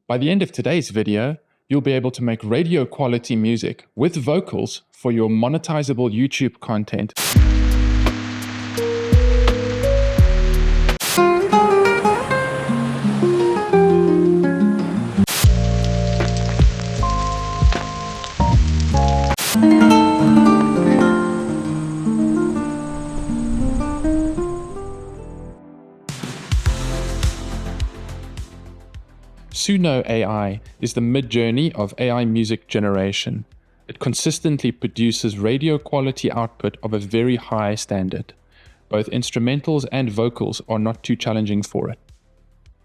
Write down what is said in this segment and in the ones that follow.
By the end of today's video, you'll be able to make radio quality music with vocals for your monetizable YouTube content. Suno AI is the mid-journey of AI music generation. It consistently produces radio quality output of a very high standard. Both instrumentals and vocals are not too challenging for it.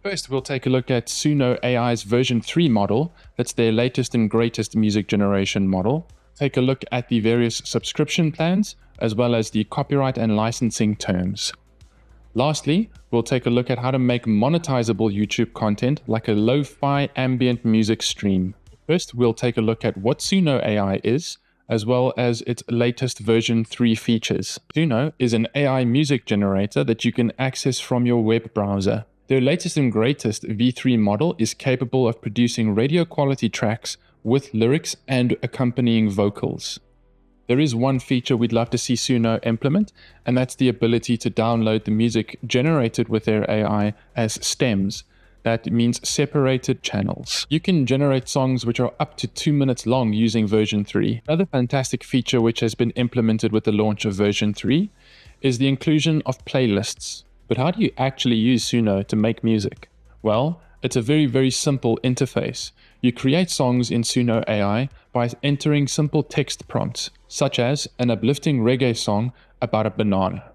First, we'll take a look at Suno AI's version 3 model. That's their latest and greatest music generation model. Take a look at the various subscription plans, as well as the copyright and licensing terms. Lastly, we'll take a look at how to make monetizable YouTube content like a lo-fi ambient music stream. First, we'll take a look at what Suno AI is, as well as its latest version 3 features. Suno is an AI music generator that you can access from your web browser. Their latest and greatest V3 model is capable of producing radio quality tracks with lyrics and accompanying vocals. There is one feature we'd love to see Suno implement, and that's the ability to download the music generated with their AI as stems. That means separated channels. You can generate songs which are up to 2 minutes long using version 3. Another fantastic feature which has been implemented with the launch of version 3 is the inclusion of playlists. But how do you actually use Suno to make music? Well, it's a very simple interface. You create songs in Suno AI by entering simple text prompts, such as an uplifting reggae song about a banana.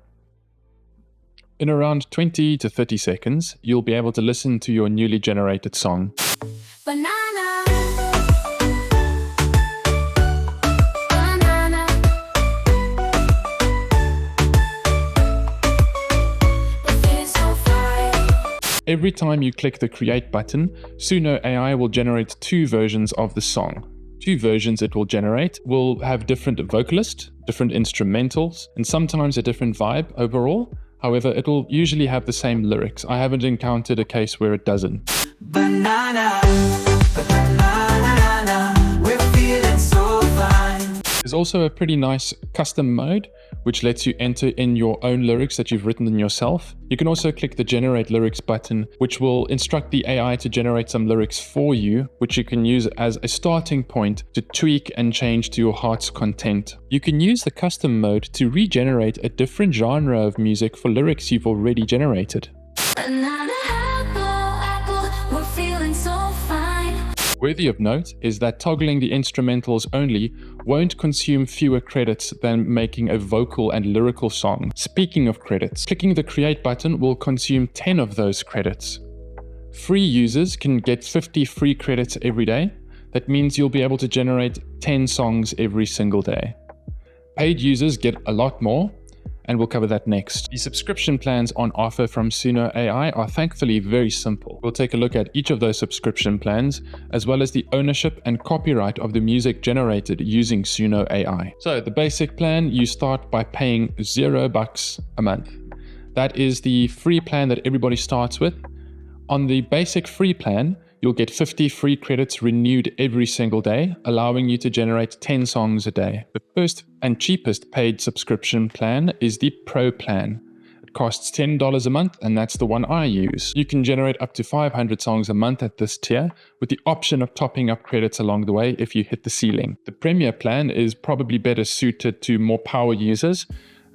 In around 20 to 30 seconds, you'll be able to listen to your newly generated song. Banana. Banana. Every time you click the create button, Suno AI will generate 2 versions of the song. 2 versions it will generate will have different vocalists, different instrumentals, and sometimes a different vibe overall. However, it will usually have the same lyrics. I haven't encountered a case where it doesn't. Banana, banana, we're feeling so fine. There's also a pretty nice custom mode, which lets you enter in your own lyrics that you've written in yourself. You can also click the generate lyrics button, which will instruct the AI to generate some lyrics for you, which you can use as a starting point to tweak and change to your heart's content. You can use the custom mode to regenerate a different genre of music for lyrics you've already generated. We're feeling so fine. Worthy of note is that toggling the instrumentals only won't consume fewer credits than making a vocal and lyrical song. Speaking of credits, clicking the create button will consume 10 of those credits. Free users can get 50 free credits every day. That means you'll be able to generate 10 songs every single day. Paid users get a lot more, and we'll cover that next. The subscription plans on offer from Suno AI are thankfully very simple. We'll take a look at each of those subscription plans, as well as the ownership and copyright of the music generated using Suno AI. So the basic plan, you start by paying $0 a month. That is the free plan that everybody starts with. On the basic free plan, you'll get 50 free credits renewed every single day, allowing you to generate 10 songs a day. The first and cheapest paid subscription plan is the Pro plan. It costs $10 a month, and that's the one I use. You can generate up to 500 songs a month at this tier, with the option of topping up credits along the way if you hit the ceiling. The Premier plan is probably better suited to more power users.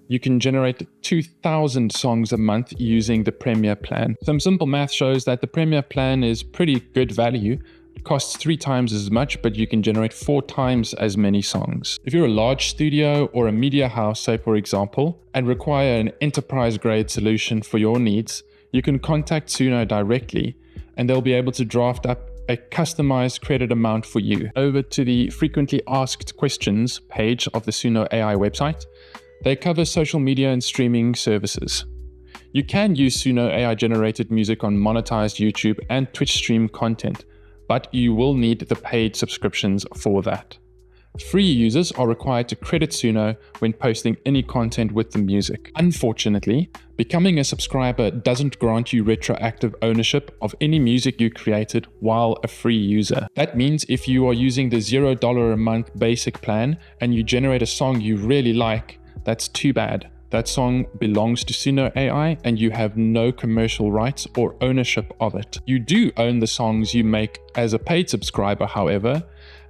You can generate 2,000 songs a month using the Premier plan. Some simple math shows that the Premier plan is pretty good value. It costs 3 times as much, but you can generate 4 times as many songs. If you're a large studio or a media house, say for example, and require an enterprise-grade solution for your needs, you can contact Suno directly, and they'll be able to draft up a customized credit amount for you. Over to the frequently asked questions page of the Suno AI website. They cover social media and streaming services. You can use Suno AI generated music on monetized YouTube and Twitch stream content, but you will need the paid subscriptions for that. Free users are required to credit Suno when posting any content with the music. Unfortunately, becoming a subscriber doesn't grant you retroactive ownership of any music you created while a free user. That means if you are using the $0 a month basic plan and you generate a song you really like, that's too bad. That song belongs to Suno AI and you have no commercial rights or ownership of it. You do own the songs you make as a paid subscriber, however,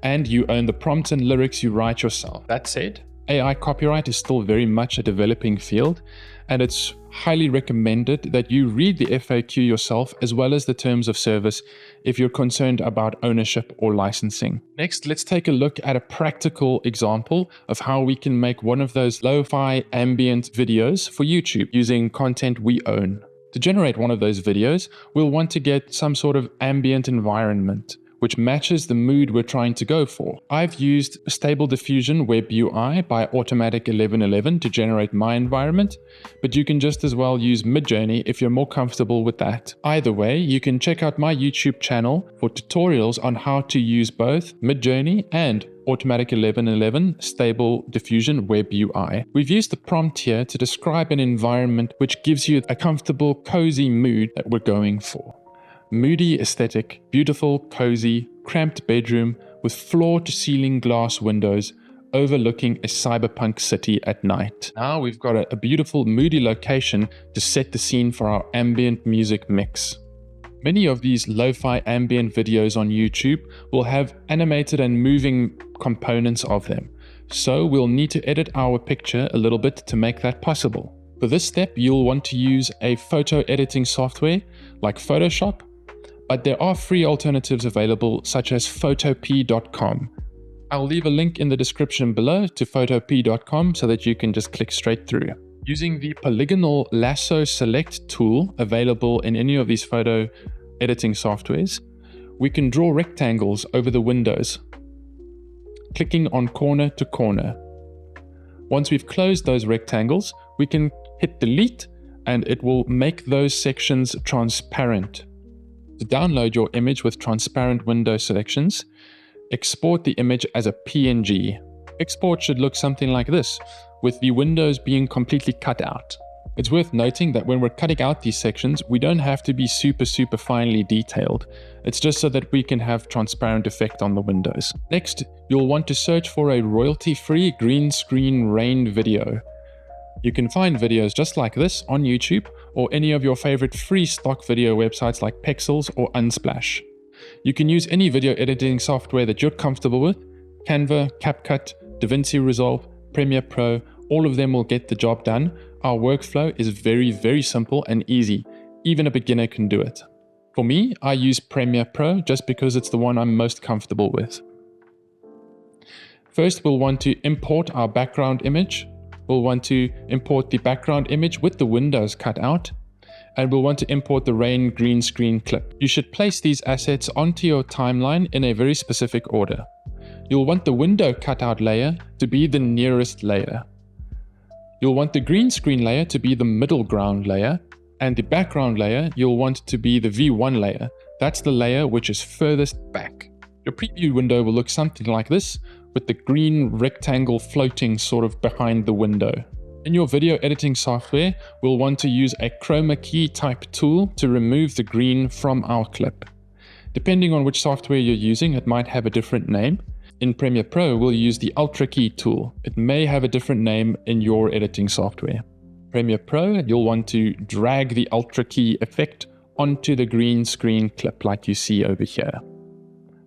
and you own the prompts and lyrics you write yourself. That said, AI copyright is still very much a developing field, and it's highly recommended that you read the FAQ yourself as well as the terms of service if you're concerned about ownership or licensing. Next, let's take a look at a practical example of how we can make one of those lo-fi ambient videos for YouTube using content we own. To generate one of those videos, we'll want to get some sort of ambient environment which matches the mood we're trying to go for. I've used Stable Diffusion Web UI by Automatic 1111 to generate my environment, but you can just as well use Midjourney if you're more comfortable with that. Either way, you can check out my YouTube channel for tutorials on how to use both Midjourney and Automatic 1111 Stable Diffusion Web UI. We've used the prompt here to describe an environment which gives you a comfortable, cozy mood that we're going for. Moody aesthetic, beautiful, cozy, cramped bedroom with floor-to-ceiling glass windows overlooking a cyberpunk city at night. Now we've got a beautiful, moody location to set the scene for our ambient music mix. Many of these lo-fi ambient videos on YouTube will have animated and moving components of them, so we'll need to edit our picture a little bit to make that possible. For this step, you'll want to use a photo editing software like Photoshop, but there are free alternatives available such as photop.com. I'll leave a link in the description below to photop.com so that you can just click straight through. Using the polygonal lasso select tool available in any of these photo editing softwares, we can draw rectangles over the windows, clicking on corner to corner. Once we've closed those rectangles, we can hit delete and it will make those sections transparent. To download your image with transparent window selections, export the image as a PNG. Export should look something like this, with the windows being completely cut out. It's worth noting that when we're cutting out these sections, we don't have to be super finely detailed. It's just so that we can have transparent effect on the windows. Next, you'll want to search for a royalty-free green screen rain video. You can find videos just like this on YouTube or any of your favorite free stock video websites like Pexels or Unsplash. You can use any video editing software that you're comfortable with. Canva, CapCut, DaVinci Resolve, Premiere Pro, all of them will get the job done. Our workflow is very simple and easy. Even a beginner can do it. For me, I use Premiere Pro just because it's the one I'm most comfortable with. First, we'll want to import our background image. We'll want to import the background image with the windows cut out, and we'll want to import the rain green screen clip. You should place these assets onto your timeline in a very specific order. You'll want the window cutout layer to be the nearest layer. You'll want the green screen layer to be the middle ground layer, and the background layer you'll want to be the V1 layer. That's the layer which is furthest back. Your preview window will look something like this, with the green rectangle floating sort of behind the window. In your video editing software, we'll want to use a chroma key type tool to remove the green from our clip. Depending on which software you're using, it might have a different name. In Premiere Pro, we'll use the Ultra Key tool. It may have a different name in your editing software. Premiere Pro, you'll want to drag the Ultra Key effect onto the green screen clip like you see over here.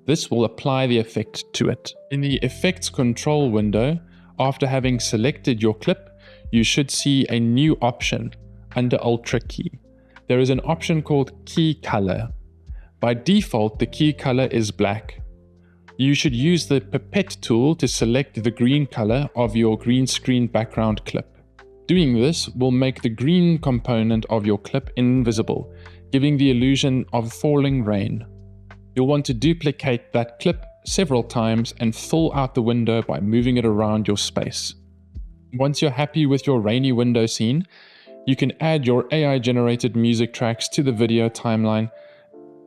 This will apply the effect to it. In the Effects Control window, after having selected your clip, you should see a new option under Ultra Key. There is an option called Key Color. By default, the key color is black. You should use the Pipette tool to select the green color of your green screen background clip. Doing this will make the green component of your clip invisible, giving the illusion of falling rain. You'll want to duplicate that clip several times and fill out the window by moving it around your space. Once you're happy with your rainy window scene, you can add your AI-generated music tracks to the video timeline,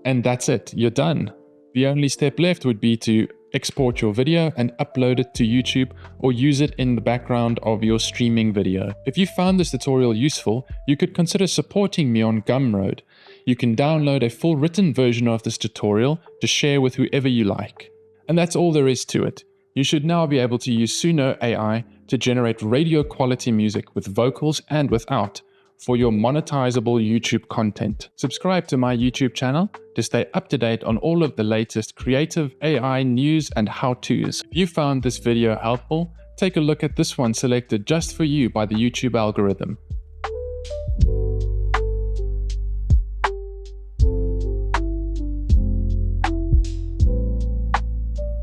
and that's it, you're done. The only step left would be to export your video and upload it to YouTube, or use it in the background of your streaming video. If you found this tutorial useful, you could consider supporting me on Gumroad. You can download a full written version of this tutorial to share with whoever you like. And that's all there is to it. You should now be able to use Suno AI to generate radio quality music with vocals and without for your monetizable YouTube content. Subscribe to my YouTube channel to stay up to date on all of the latest creative AI news and how-tos. If you found this video helpful, take a look at this one selected just for you by the YouTube algorithm.